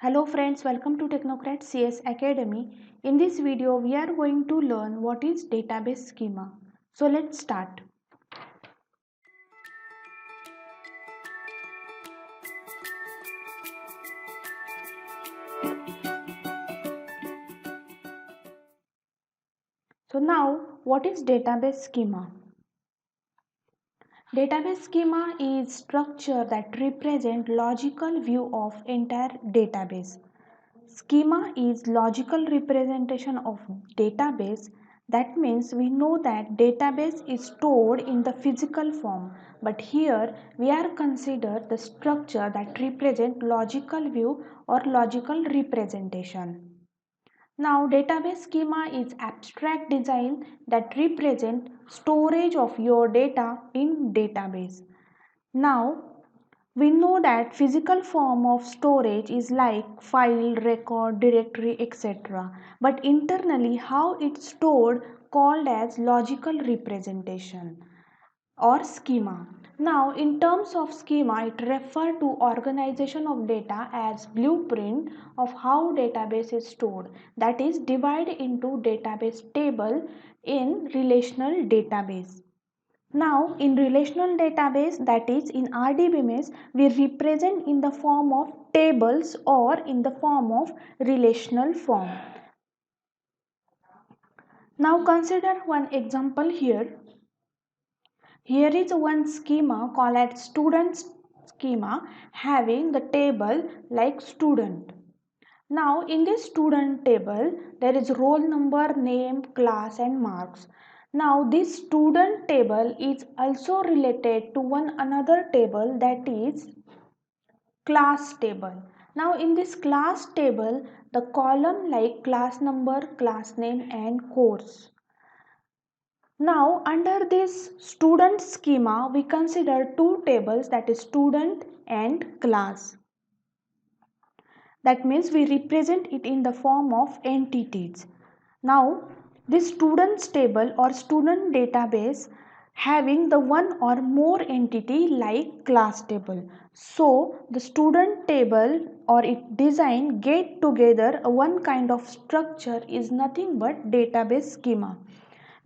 Hello friends, welcome to Technocrat CS Academy. In this video, we are going to learn what is database schema. So let's start. So now, what is database schema? Database schema is structure that represent logical view of entire database. Schema is logical representation of database. That means we know that database is stored in the physical form, but here we are consider the structure that represent logical view or logical representation. Now, database schema is abstract design that represent storage of your data in database. Now, we know that physical form of storage is like file, record, directory, etc. But internally how it's stored called as logical representation or schema. Now in terms of schema it refers to organization of data as blueprint of how database is stored, that is divided into database table in relational database. Now in relational database, that is in RDBMS, we represent in the form of tables or in the form of relational form. Now consider one example here. Here is one schema called as student schema having the table like student. Now in this student table there is roll number, name, class and marks. Now this student table is also related to one another table, that is class table. Now in this class table the column like class number, class name and course. Now under this student schema we consider two tables, that is student and class. That means we represent it in the form of entities. Now this students table or student database having the one or more entity like class table. So the student table or it design get together one kind of structure is nothing but database schema.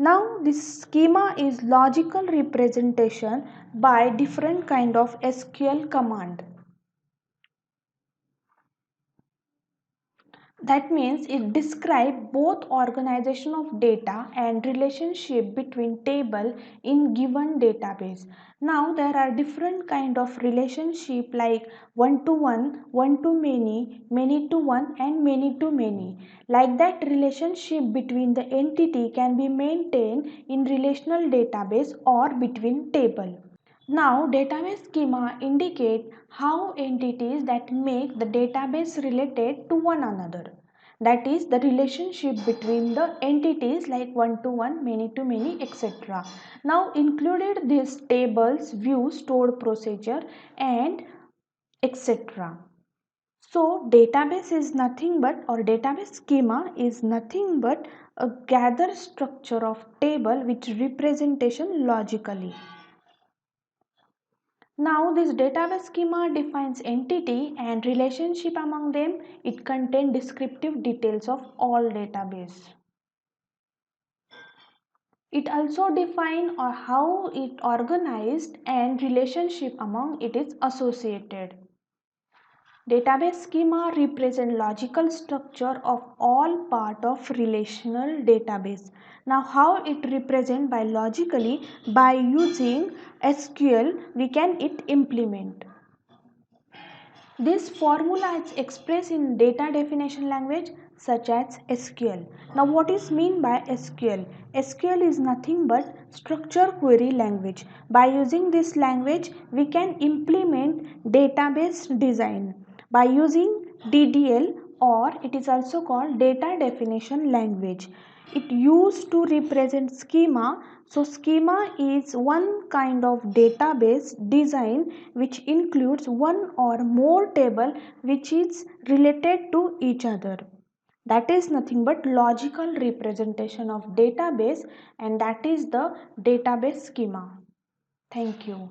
Now this schema is logical representation by different kind of SQL command. That means it describes both organization of data and relationship between table in given database. Now there are different kind of relationship like one to one, one to many to one and many to many. Like that relationship between the entity can be maintained in relational database or between table. Now, database schema indicate how entities that make the database related to one another. That is the relationship between the entities like one to one, many to many, etc. Now, included these tables, views, stored procedure, and etc. So, database is nothing but, or database schema is nothing but a gather structure of table which representation logically. Now this database schema defines entity and relationship among them. It contains descriptive details of all database. It also defines how it organized and relationship among it is associated. Database schema represent logical structure of all part of relational database. Now how it represent by logically, by using SQL we can it implement. This formula is expressed in data definition language such as SQL. Now what is mean by SQL? SQL is nothing but structure query language. By using this language we can implement database design by using DDL, or it is also called data definition language. It used to represent schema. So schema is one kind of database design which includes one or more table which is related to each other. That is nothing but logical representation of database, and that is the database schema. Thank you.